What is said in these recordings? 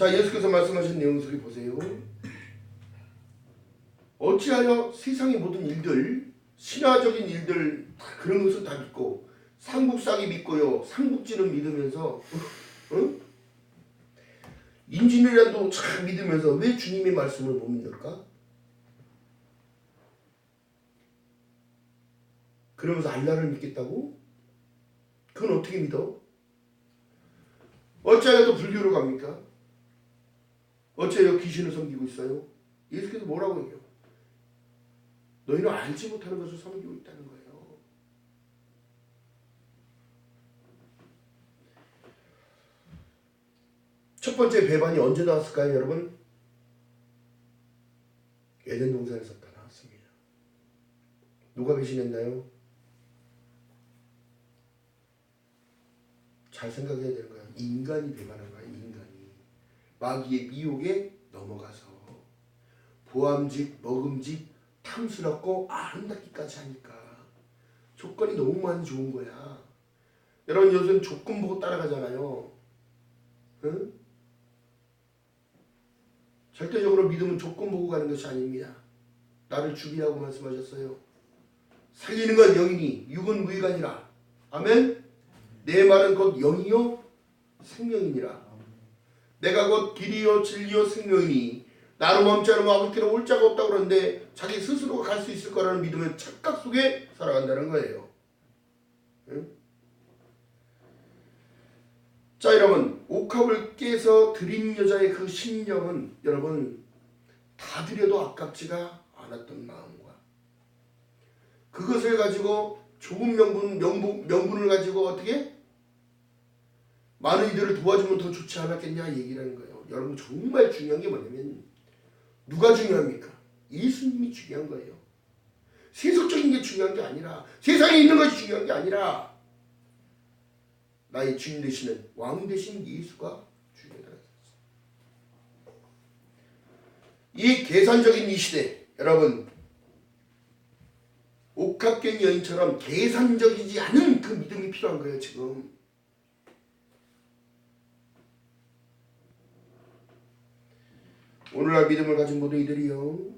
자, 예수께서 말씀하신 내용 속에 보세요. 어찌하여 세상의 모든 일들, 신화적인 일들 그런 것을 다 믿고 삼국사기 믿고요, 삼국지는 믿으면서 인진이라도 잘 믿으면서 왜 주님의 말씀을 못 믿을까? 그러면서 알라를 믿겠다고? 그건 어떻게 믿어? 어찌하여 또 불교로 갑니까? 어찌하여 귀신을 섬기고 있어요? 예수께서 뭐라고 해요? 너희는 알지 못하는 것을 섬기고 있다는 거예요. 첫 번째 배반이 언제 나왔을까요, 여러분? 에덴 동산에서부터 나왔습니다. 누가 배신했나요? 잘 생각해야 되는 거야. 인간이 배반한 거야. 인간이 마귀의 미혹에 넘어가서 보암직, 먹음직, 탐스럽고 아름답기까지 하니까 조건이 너무 많이 좋은 거야. 여러분 요즘 조건 보고 따라가잖아요. 응? 절대적으로 믿음은 조건 보고 가는 것이 아닙니다. 나를 죽이라고 말씀하셨어요. 살리는 건 영이니 육은 무익하니라. 아멘. 내 말은 곧 영이요 생명이니라. 내가 곧 길이요 진리요 생명이니 나로 멈지 않으면 아버지께로 올 자가 없다고 그러는데 자기 스스로가 갈 수 있을 거라는 믿음의 착각 속에 살아간다는 거예요. 응? 자, 여러분 옥합을 깨서 드린 여자의 그 심령은 여러분 다 드려도 아깝지가 않았던 마음과 그것을 가지고 좋은 명분을 가지고 어떻게 많은 이들을 도와주면 더 좋지 않았겠냐 얘기라는 거예요. 여러분 정말 중요한 게 뭐냐면 누가 중요합니까? 예수님이 중요한 거예요. 세속적인 게 중요한 게 아니라 세상에 있는 것이 중요한 게 아니라 나의 주인 되시는 왕 되신 예수가 중요하다. 이 계산적인 이 시대 여러분 옥합갱이 여인처럼 계산적이지 않은 그 믿음이 필요한 거예요. 지금 오늘날 믿음을 가진 모든 이들이요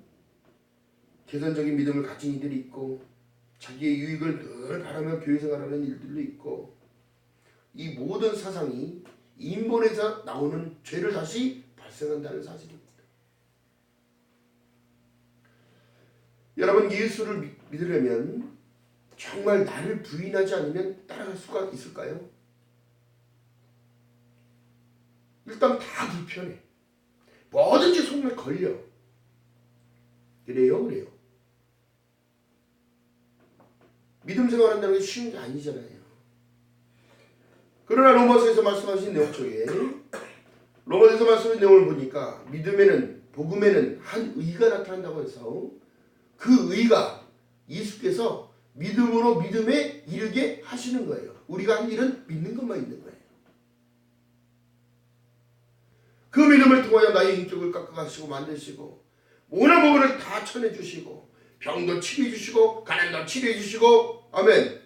계산적인 믿음을 가진 이들이 있고 자기의 유익을 늘 바라며 교회 생활하는 일들도 있고 이 모든 사상이 인본에서 나오는 죄를 다시 발생한다는 사실입니다. 여러분 예수를 믿으려면 정말 나를 부인하지 않으면 따라갈 수가 있을까요? 일단 다 불편해. 뭐든지 손을 걸려. 그래요? 믿음 생활한다는 게 쉬운 게 아니잖아요. 그러나 로마서에서 말씀하신 내용 속에 로마서에서 말씀하신 내용을 보니까 믿음에는 복음에는 한 의가 나타난다고 해서 그 의가 예수께서 믿음으로 믿음에 이르게 하시는 거예요. 우리가 한 일은 믿는 것만 있는 거예요. 그 믿음을 통하여 나의 인격을 깎아가시고 만드시고 모나 모근을 다 쳐내주시고 병도 치료해주시고 가난도 치료해주시고 아멘.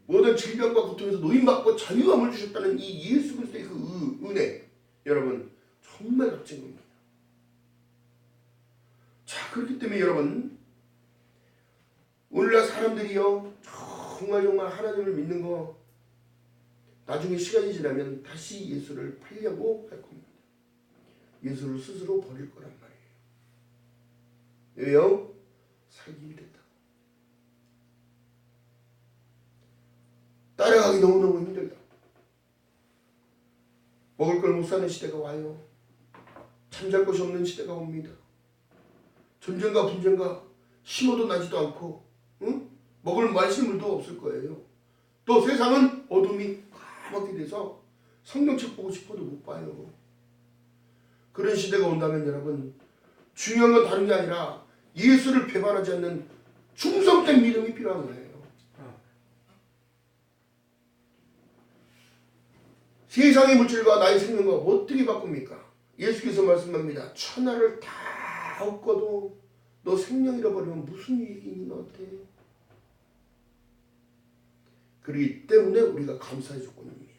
모든 질병과 고통에서 노임받고 자유함을 주셨다는 이 예수 그리스도의 그 은혜 여러분 정말 값진 겁니다. 자 그렇기 때문에 여러분 오늘날 사람들이요 정말 하나님을 믿는 거 나중에 시간이 지나면 다시 예수를 팔려고 할 겁니다. 예수를 스스로 버릴 거란 말이에요. 왜요? 살기 힘들다. 따라가기 너무너무 힘들다. 먹을 걸 못 사는 시대가 와요. 잠잘 곳이 없는 시대가 옵니다. 전쟁과 분쟁과 심어도 나지도 않고 응? 마실 물도 없을 거예요. 또 세상은 어둠이 까맣게 돼서 성경책 보고 싶어도 못 봐요. 그런 시대가 온다면 여러분 중요한 건 다른 게 아니라 예수를 배반하지 않는 충성된 믿음이 필요한 거예요. 세상의 물질과 나의 생명과 어떻게 바꿉니까? 예수께서 말씀합니다. 천하를 다 얻고도 너 생명 잃어버리면 무슨 유익이니 너한테? 그렇기 때문에 우리가 감사의 조건입니다.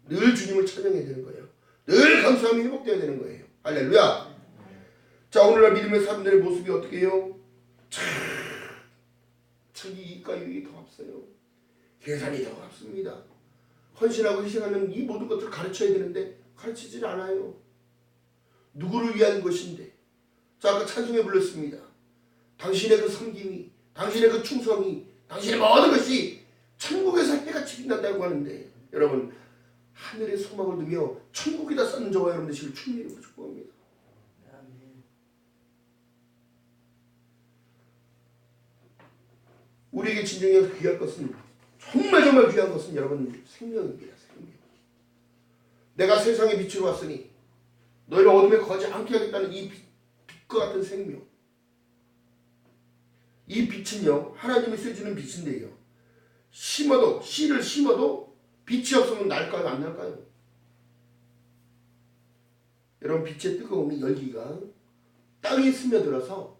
늘 주님을 찬양해야 되는 거예요. 늘 감사함이 회복되어야 되는 거예요. 할렐루야. 자, 오늘날 믿음의 사람들의 모습이 어떻게 해요? 참 이익과 유익이 더 앞서요. 계산이 더 앞섭니다. 헌신하고 희생하는 이 모든 것들을 가르쳐야 되는데 가르치질 않아요. 누구를 위한 것인데. 자, 아까 찬송에 불렀습니다. 당신의 그 섬김이, 당신의 그 충성이, 당신의 모든 것이 천국에서 해같이 빛난다고 하는데, 여러분 하늘에 소망을 두며 천국에다 쌓는 저와 여러분 되시길 주님의 이름으로 축복합니다. 우리에게 진정해서 귀할 것은, 정말 귀한 것은 여러분 생명입니다. 생명. 내가 세상의 빛으로 왔으니 너희를 어둠에 거하지 않게 하겠다는 이 빛과 같은 생명. 이 빛은요, 하나님이 쓰시는 빛인데요, 심어도, 씨를 심어도 빛이 없으면 날까요, 안 날까요? 여러분, 빛의 뜨거움이, 열기가 땅에 스며들어서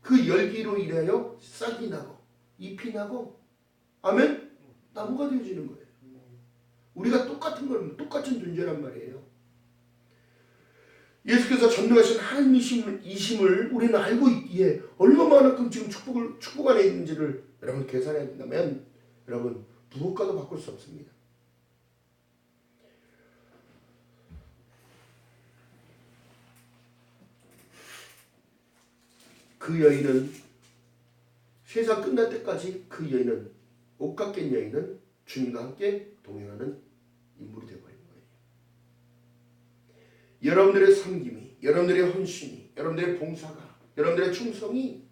그 열기로 인하여 싹이 나고 잎이 나고, 아멘? 나무가 되어지는 거예요. 우리가 똑같은 똑같은 존재란 말이에요. 예수께서 전능하신 하나님이심을 우리는 알고 있기에 얼마만큼 지금 축복 안에 있는지를 여러분 계산해야 된다면, 여러분 무엇과도 바꿀 수 없습니다. 그 여인은, 세상 끝날 때까지 그 여인은, 옷가 깬 여인은 주님과 함께 동행하는 인물이 되어버린 거예요. 여러분들의 섬김이, 여러분들의 헌신이, 여러분들의 봉사가, 여러분들의 충성이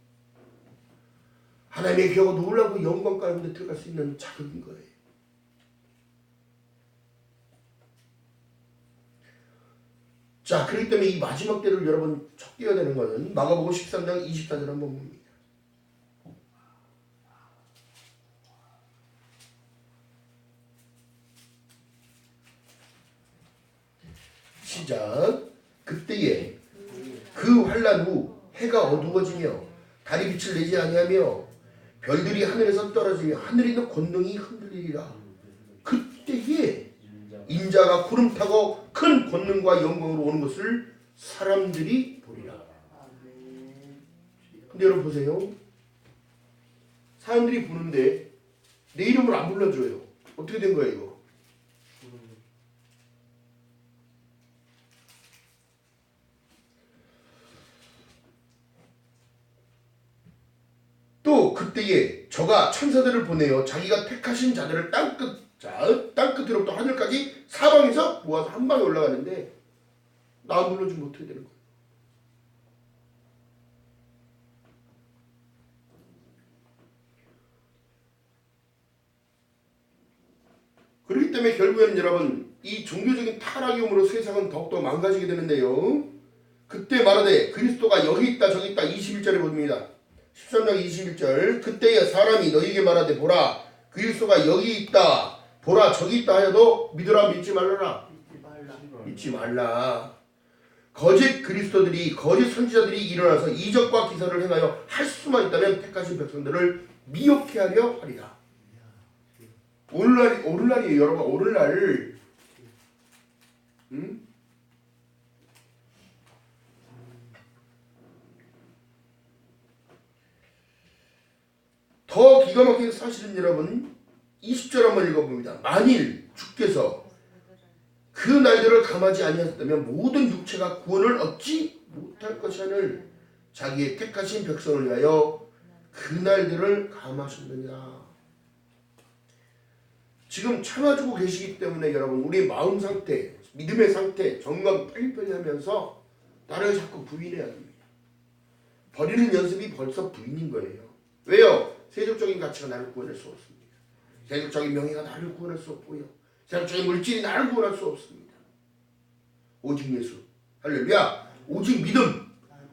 하나님의 귀하고 놀라고 영광 가운데 들어갈 수 있는 자격인 거예요. 자, 그렇기 때문에 이 마지막 때를 여러분 척띄어야 되는 것은 마가복음 13장 24절 한번 봅니다. 시작. 그때에 그 환난 후 해가 어두워지며 달이 빛을 내지 아니하며 별들이 하늘에서 떨어지며 하늘에 있는 권능이 흔들리리라. 그때에 인자가 구름 타고 큰 권능과 영광으로 오는 것을 사람들이 보리라. 근데 여러분 보세요. 사람들이 보는데 내 이름을 안 불러줘요. 어떻게 된 거야 이거? 또 그때에 저가 천사들을 보내어 자기가 택하신 자들을 땅끝으로부터 하늘까지 사방에서 모아서 한 방에 올라가는데 나 불러주면 어떻게 되는 거예요? 그렇기 때문에 결국에는 여러분 이 종교적인 타락이 오므로 세상은 더욱더 망가지게 되는데요. 그때 말하되 그리스도가 여기 있다 저기 있다 21절에 봅니다. 13장 21절 그때에 사람이 너희에게 말하되 보라 그리스도가 여기 있다 보라 저기 있다 하여도 믿으라 믿지 말라라. 믿지 말라. 거짓 그리스도들이 거짓 선지자들이 일어나서 이적과 기사를 행하여 할 수만 있다면 택하신 백성들을 미혹해 하려 하리라. 오늘날이에요 여러분. 오늘날 더 기가 막힌 사실은 여러분 20절 한번 읽어봅니다. 만일 주께서 그 날들을 감하지 아니하셨다면 모든 육체가 구원을 얻지 못할 것이하늘 자기의 택하신 백성을 위하여 그 날들을 감하셨느니라. 지금 참아주고 계시기 때문에 여러분 우리의 마음 상태, 믿음의 상태 점검 빨리빨리 하면서 나를 자꾸 부인해야 됩니다. 버리는 연습이 벌써 부인인 거예요. 왜요? 세속적인 가치가 나를 구원할 수 없습니다. 세속적인 명예가 나를 구원할 수 없고요. 세속적인 물질이 나를 구원할 수 없습니다. 오직 예수, 할렐루야. 오직 믿음,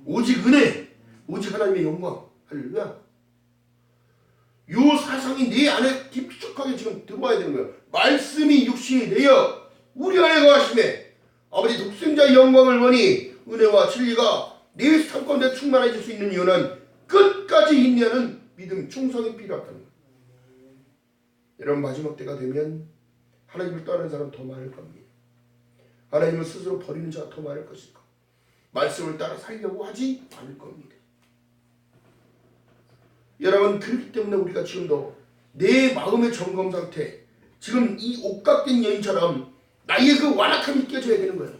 오직 은혜, 오직 하나님의 영광, 할렐루야. 요 사상이 내 안에 깊숙하게 지금 들어와야 되는 거예요. 말씀이 육신이 되어 우리 안에 거하심에 아버지 독생자의 영광을 보니 은혜와 진리가 내 삶 가운데 충만해질 수 있는 이유는 끝까지 인내하는 믿음, 충성이 필요하다는 거예요. 여러분 마지막 때가 되면 하나님을 떠나는 사람 더 많을 겁니다. 하나님을 스스로 버리는 자가 더 많을 것일까? 말씀을 따라 살려고 하지 않을 겁니다. 여러분, 그렇기 때문에 우리가 지금도 내 마음의 점검 상태, 지금 이 옥각된 여인처럼 나의 그 완악함이 깨져야 되는 거예요.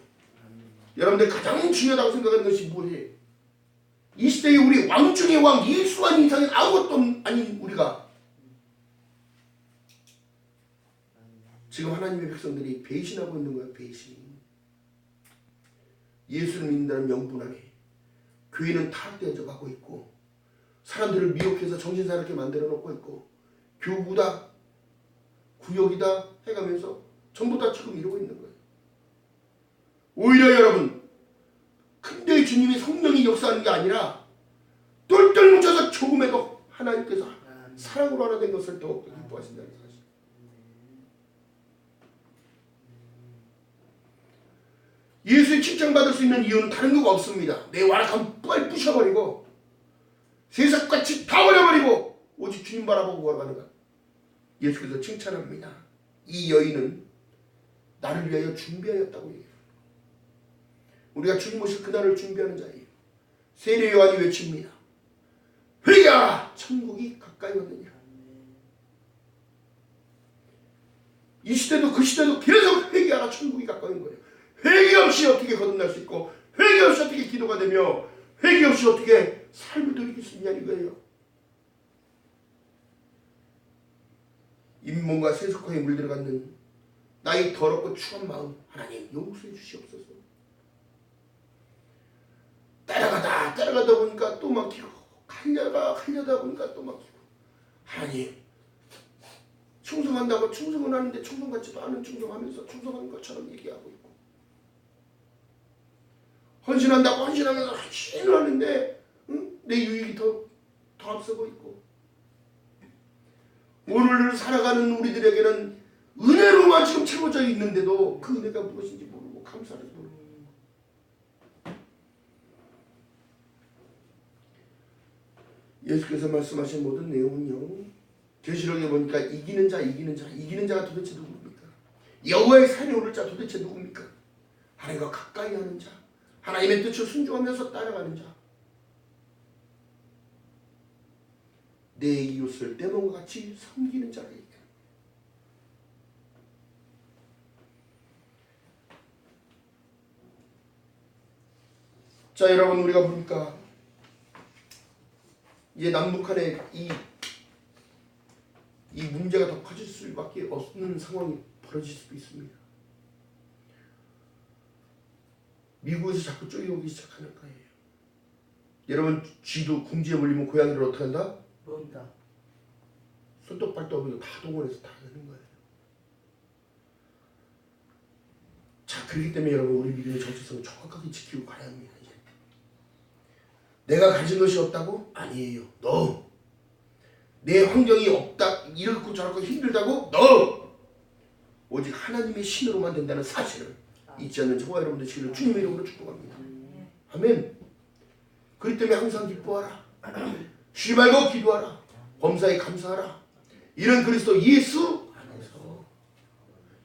여러분들 가장 중요하다고 생각하는 것이 뭐예요? 이 시대에 우리 왕 중의 왕 예수한 이상의 아무것도 아닌 우리가 지금 하나님의 백성들이 배신하고 있는 거예요. 배신. 예수를 믿는다는 명분 안에 교회는 타락되어 가고 있고, 사람들을 미혹해서 정신사납게 만들어 놓고 있고, 교구다 구역이다 해가면서 전부 다 지금 이러고 있는 거예요. 오히려 여러분, 근데 주님이 성령이 역사하는 게 아니라 똘똘 뭉쳐서 조금에도 하나님께서 사랑으로 하나 된 것을 더욱 기뻐하신다는 사실. 예수의 칭찬받을 수 있는 이유는 다른 거가 없습니다. 내 완악함 빨리 부셔버리고 세상같이 다 버려버리고 오직 주님 바라보고 걸어가는 것. 예수께서 칭찬합니다. 이 여인은 나를 위하여 준비하였다고 얘기해요. 우리가 주님 오실 그날을 준비하는 자예요. 세례 요한이 외칩니다. 회개하라! 천국이 가까이 왔느니라. 이 시대도 그 시대도 계속 회개하라! 천국이 가까이 온 거예요. 회개 없이 어떻게 거듭날 수 있고, 회개 없이 어떻게 기도가 되며, 회개 없이 어떻게 삶을 돌이킬 수 있냐는 거예요. 인문과 세속화에 물들어가는 나의 더럽고 추한 마음 하나님 용서해 주시옵소서. 따라가다 보니까 또 막히고, 가려다 보니까 또 막히고, 하나님 충성한다고 충성은 하는데 충성 같지도 않은 충성하면서 충성하는 것처럼 얘기하고 있고, 헌신한다고 헌신하면서 헌신을 하는데 내 유익이 더 앞서고 있고, 오늘을 살아가는 우리들에게는 은혜로만 지금 채워져 있는데도 그 은혜가 무엇인지 모르고 감사를 모르고, 예수께서 말씀하신 모든 내용은요, 계시록에 보니까 이기는 자가 도대체 누굽니까? 여호와의 산에 오를 자 도대체 누굽니까? 하나님과 가까이 하는 자, 하나님의 뜻을 순종하면서 따라가는 자, 내 이웃을 내 몸과 같이 섬기는 자를 얘기합니다. 자, 여러분, 우리가 보니까 이제 남북한의 이 문제가 더 커질 수밖에 없는 상황이 벌어질 수도 있습니다. 미국에서 자꾸 쪼개오기 시작하는 거예요. 여러분, 쥐도 궁지에 물리면 고양이를 어떻게 한다? 뭔다. 손톱발도 없는 다 동원해서 다 하는 거예요. 자, 그렇기 때문에 여러분, 우리 믿음의 정체성을 정확하게 지키고 가야 합니다. 이제. 내가 가진 것이 없다고? 아니에요. No. 내 환경이 없다, 이렇고 저렇고 힘들다고? No. 오직 하나님의 신으로만 된다는 사실을 잊지 않는 저와 여러분들 지금 주님의 이름으로 축복합니다. 아멘. 그렇기 때문에 항상 기뻐하라. 쉬지 말고 기도하라. 범사에 감사하라. 이런 그리스도 예수 안에서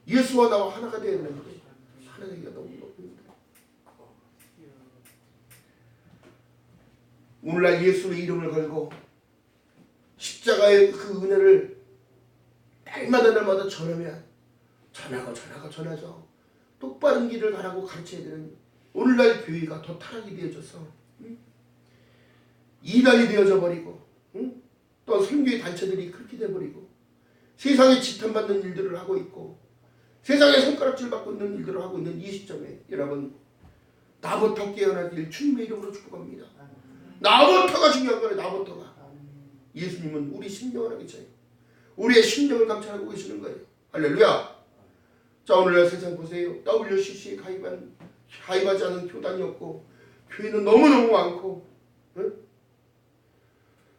예수와 나와 하나가 되어야 되는데 하나 되기가 너무 어렵습니다. 오늘날 예수의 이름을 걸고 십자가의 그 은혜를 날마다 전하면 전하죠. 똑바른 길을 가라고 가르쳐야 되는 오늘날 교회가 더 타락이 되어져서 이단이 되어져 버리고, 또 선교의 단체들이 그렇게 되어버리고, 세상에 지탄받는 일들을 하고 있고, 세상에 손가락질 받고 있는 일들을 하고 있는 이 시점에 여러분, 나부터 깨어나길 주님의 이름으로 축복합니다. 나부터가 중요한 거예요. 나부터가. 예수님은 우리 심령을 하기 전에 우리의 심령을 감찰하고 계시는 거예요. 할렐루야. 자, 오늘날 세상 보세요. WCC에 가입하지 않은 교단이 없고, 교회는 너무너무 많고,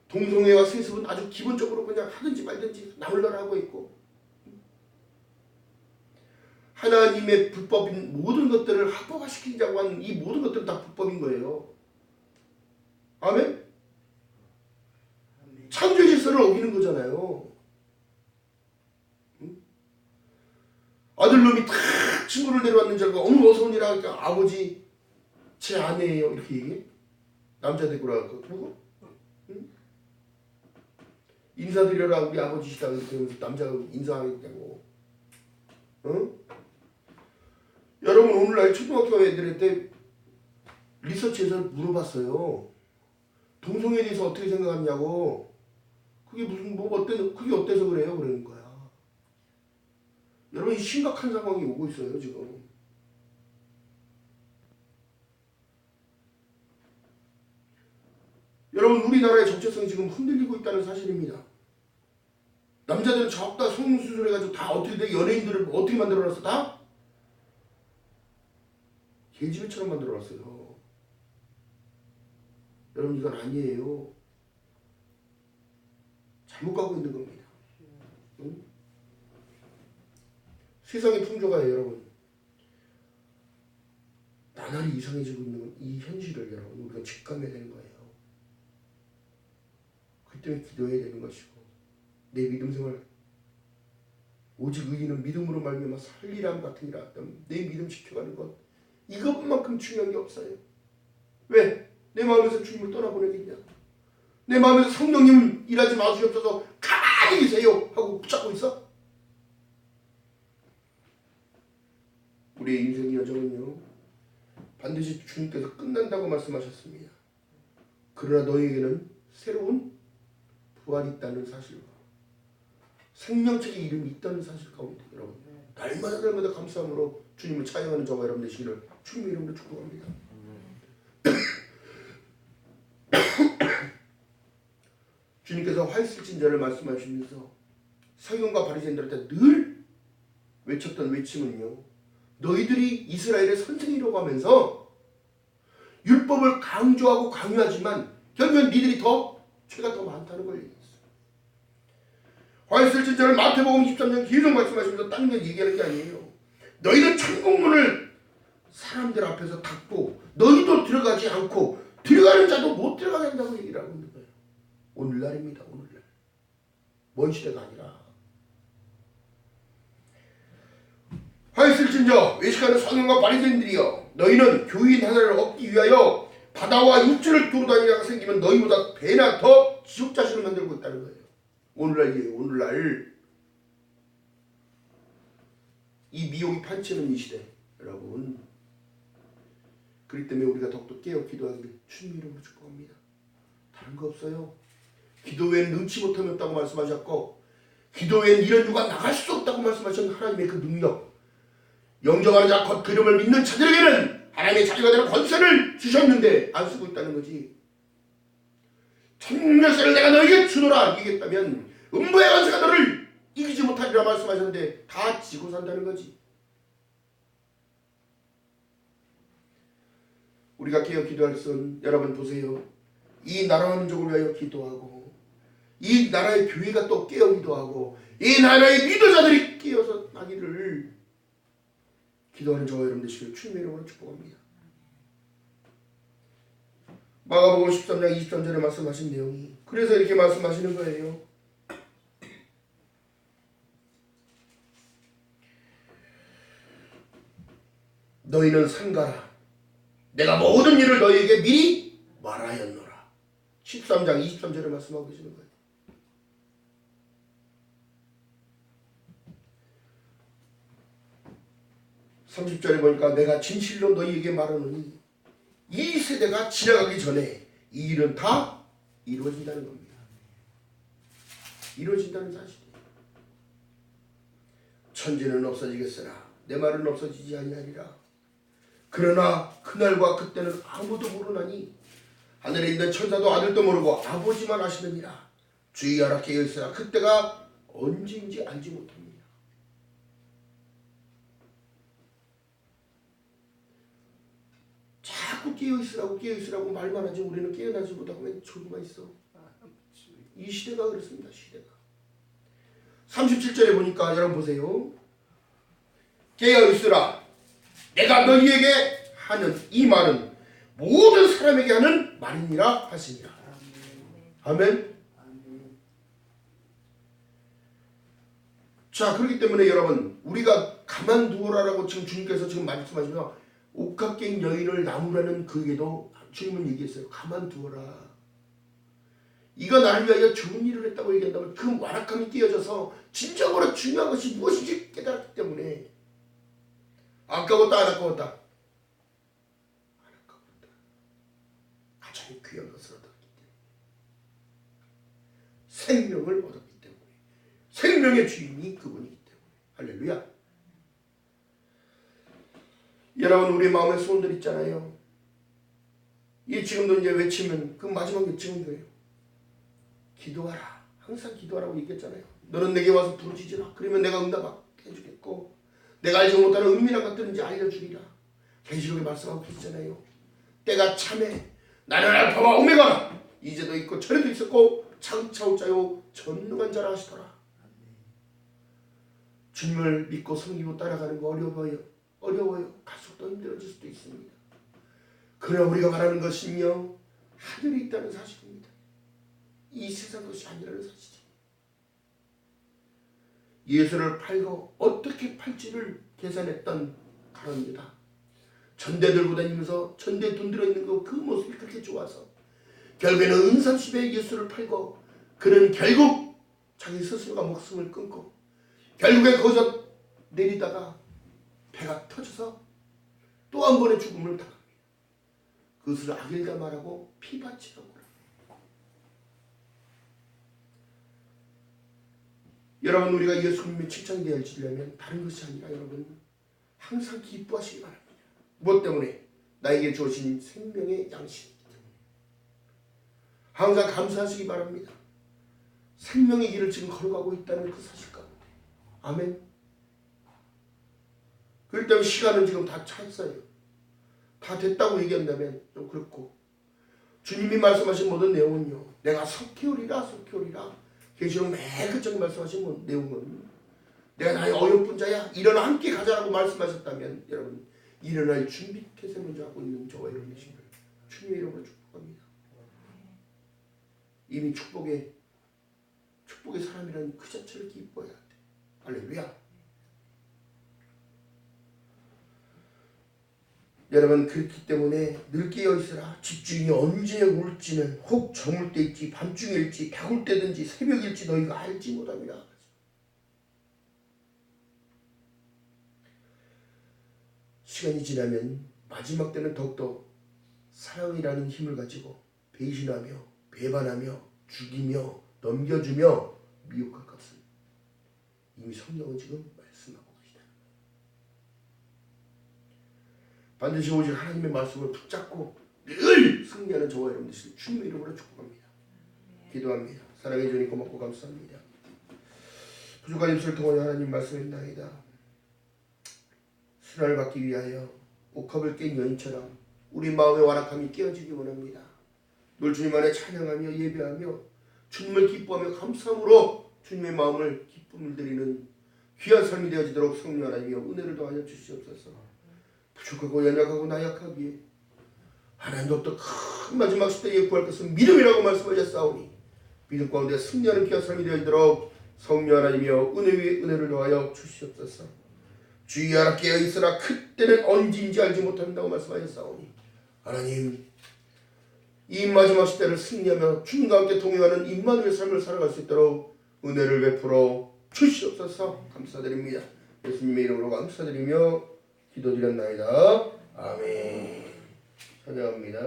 동성애와 세습은 아주 기본적으로 그냥 하든지 말든지 나홀라라 하고 있고, 하나님의 불법인 모든 것들을 합법화시키자고 하는 이 모든 것들은 다 불법인 거예요. 아멘? 창조의 질서를 어기는 거잖아요. 아들놈이 탁 친구를 데려왔는 줄 알고 어머 어서 오니라 하니까 아버지 제 아내예요 이렇게 얘기해? 남자 데리고 누구? 응? 인사드려라 우리 아버지시다 이렇게 하면서 남자가 인사하겠다고. 응? 여러분 오늘날 초등학교 애들한테 리서치에서 물어봤어요. 동성애에 대해서 어떻게 생각하냐고. 그게 무슨 그게 어때서 그래요? 그러는 거야. 여러분 심각한 상황이 오고 있어요 지금. 여러분 우리나라의 정체성이 지금 흔들리고 있다는 사실입니다. 남자들은 전부 다 성수술 해가지고 다 어떻게 돼? 연예인들을 어떻게 만들어놨어? 다? 개집애처럼 만들어놨어요. 여러분 이건 아니에요. 잘못 가고 있는 겁니다. 응? 세상의 풍조가 여러분 나날이 이상해지고 있는 이 현실을 여러분 우리가 직감해야 되는 거예요. 그 때문에 기도해야 되는 것이고 내 믿음 생활 오직 의인은 믿음으로 말미암아 살리람 같으니라. 내 믿음 지켜가는 것 이것만큼 중요한 게 없어요. 왜? 내 마음에서 주님을 떠나보내겠냐? 내 마음에서 성령님 일하지 마시옵소서 가만히 계세요 하고 붙잡고 있어? 우리의 인생의 여정은요 반드시 주님께서 끝난다고 말씀하셨습니다. 그러나 너희에게는 새로운 부활이 있다는 사실과 생명책의 이름이 있다는 사실 가운데 여러분 날마다 감사함으로 주님을 찬양하는 저와 여러분 되시기를 주님의 이름으로 축복합니다. 주님께서 활쓸진자를 말씀하시면서 서기관과 바리새인들한테 늘 외쳤던 외침은요 너희들이 이스라엘의 선생이라고 하면서 율법을 강조하고 강요하지만 결국엔 니들이 죄가 더 많다는 걸 얘기했어요. 활쓸진자를 마태복음 13장 계속 말씀하시면서 다른 걸 얘기하는 게 아니에요. 너희는 천국문을 사람들 앞에서 닫고 너희도 들어가지 않고 들어가는 자도 못 들어가게 한다고 얘기를 하고 있는 거예요. 오늘날입니다. 오늘날. 먼 시대가 아니라. 활쓸진저 외식하는 서기관과 바리새인들이여 너희는 교인 하나를 얻기 위하여 바다와 육지를 두루다니다가 생기면 너희보다 배나 더 지옥자식을 만들고 있다는 거예요. 오늘날이에요. 오늘날. 이 미혹이 판치는 이 시대 여러분. 그렇기 때문에 우리가 더욱더 깨어 기도하기를 주님 이름으로 축복합니다. 다른 거 없어요. 기도 외에는 능치 못함이 없다고 말씀하셨고 기도 외에는 이런 유가 나갈 수 없다고 말씀하신 하나님의 그 능력 영접하는 자 곧 그름을 믿는 자들에게는 하나님의 자녀가 되는 권세를 주셨는데 안 쓰고 있다는 거지. 천명세를 내가 너에게 주노라 이기겠다면 음부의 권세가 너를 이기지 못하리라 말씀하셨는데 다 지고 산다는 거지. 우리가 깨어 기도할 것은 여러분 보세요. 이 나라와 민족을 위하여 기도하고 이 나라의 교회가 또 깨어 기도하고 이 나라의 리더자들이 깨어서 나기를 기도하는 저와 여러분 되시기를 주님의 이름으로 축복합니다. 마가복음 13장 23절에 말씀하신 내용이 그래서 이렇게 말씀하시는 거예요. 너희는 삼가라. 내가 모든 일을 너희에게 미리 말하였노라. 13장 23절에 말씀하고 계시는 거예요. (30절에) 보니까 내가 진실로 너희에게 말하노니 이 세대가 지나가기 전에 이 일은 다 이루어진다는 겁니다. 이루어진다는 사실이에요. 천지는 없어지겠으나 내 말은 없어지지 아니하리라. 그러나 그날과 그때는 아무도 모르나니 하늘에 있는 천사도 아들도 모르고 아버지만 아시느니라. 주의하라 깨어있으라. 그때가 언제인지 알지 못합니다. 자꾸 깨어있으라고 말만 하지 우리는 깨어나지 못하고 왜 졸고만 있어. 이 시대가 그렇습니다. 시대가. 37절에 보니까 여러분 보세요. 깨어있으라. 내가 너희에게 하는 이 말은 모든 사람에게 하는 말이니라 하시니라. 아멘. 자, 그렇기 때문에 여러분, 우리가 가만두어라라고 지금 주님께서 지금 말씀하시면 옥합갱 여인을 나무라는 그에게도 주님은 얘기했어요. 가만두어라. 이가 나를 위하여 좋은 일을 했다고 얘기한다면 그 완악함이 띄어져서 진정으로 중요한 것이 무엇인지 깨달았기 때문에 아까웠다 안 아까웠다? 안 아까웠다. 가장 귀한 것을 얻었기 때문에 생명을 얻었기 때문에 생명의 주인이 그분이기 때문에 할렐루야. 여러분, 우리 마음에 소원들 있잖아요. 이 지금도 이제 외치면 그 마지막 외치는 거예요. 기도하라. 항상 기도하라고 얘기했잖아요. 너는 내게 와서 부르짖으라. 그러면 내가 응답해 주겠고 내가 알지 못하는 은밀한 것들인지 알려주리라. 계시록에 말씀하고 계시잖아요. 때가 참에 나는 알파와 오메가라. 이제도 있고 전에도 있었고 장차 올 자요 전능한 자라 하시더라. 주님을 믿고 섬기고 따라가는 거 어려워요. 갈수록 힘들어질 수도 있습니다. 그러나 우리가 말하는 것은요, 하늘이 있다는 사실입니다. 이 세상 것이 아니라는 사실이죠. 예수를 팔고 어떻게 팔지를 계산했던 가론유다. 전대 들고 다니면서 전대 돈 들어있는 그 모습이 그렇게 좋아서 결국에는 은삼십에 예수를 팔고 그는 결국 자기 스스로가 목숨을 끊고 결국에 거기서 내리다가 배가 터져서 또 한 번의 죽음을 당합니다. 그것을 악일다 말하고 피바치라고 합니다. 여러분, 우리가 예수님의 칭찬되어지려면 다른 것이 아니라 여러분 항상 기뻐하시기 바랍니다. 무엇 때문에? 나에게 주어진 생명의 양식이기 때문에 항상 감사하시기 바랍니다. 생명의 길을 지금 걸어가고 있다는 그 사실 가운데 아멘. 그렇기 때문에 시간은 지금 다 찼어요. 다 됐다고 얘기한다면 좀 그렇고 주님이 말씀하신 모든 내용은요, 내가 속히오리라 계시록 맨 끝장에 말씀하신 내용은 내가 나의 어여쁜 자야 일어나 함께 가자라고 말씀하셨다면 여러분 일어날 준비 태세 먼저 하고 있는 저와 여러분이신 걸 주님의 이름으로 축복합니다. 이미 축복의 사람이라는 그 자체를 기뻐해야 돼. 할렐루야. 여러분, 그렇기 때문에 늘 깨어있으라. 집주인이 언제 올지는 혹 저물 때일지 밤중일지 다굴 때든지 새벽일지 너희가 알지 못합니다. 시간이 지나면 마지막 때는 더욱더 사랑이라는 힘을 가지고 배신하며 배반하며 죽이며 넘겨주며 미혹할 것을 이미 성경은 지금 말씀하고 계시다. 반드시 오직 하나님의 말씀을 붙잡고 늘 승리하는 저와 여러분들 주님의 이름으로 축복합니다. 기도합니다. 사랑해 주님 고맙고 감사합니다. 부족한 입술을 통하여 하나님 말씀했나이다. 순환을 받기 위하여 옥합을 깬 여인처럼 우리 마음의 완악함이 깨어지기 원합니다. 늘 주님 안에 찬양하며 예배하며 주님을 기뻐하며 감사함으로 주님의 마음을 기쁨을 드리는 귀한 삶이 되어지도록 성령 하나님이여 은혜를 더하여 주시옵소서. 부족하고 연약하고 나약하기에 하나님도 큰 마지막 시대에 구할 것은 믿음이라고 말씀하셨사오니 믿음 가운데 승리하는 귀한 삶이 되어지도록 성령 하나님이여 은혜 위에 은혜를 더하여 주시옵소서. 주의하라 깨어있으라 그때는 언제인지 알지 못한다고 말씀하셨사오니 하나님 이 마지막 시대를 승리하며 주님과 함께 동행하는 임마누엘 삶을 살아갈 수 있도록 은혜를 베풀어 주시옵소서. 감사드립니다. 예수님의 이름으로 감사드리며 기도드렸나이다. 아멘. 찬양합니다.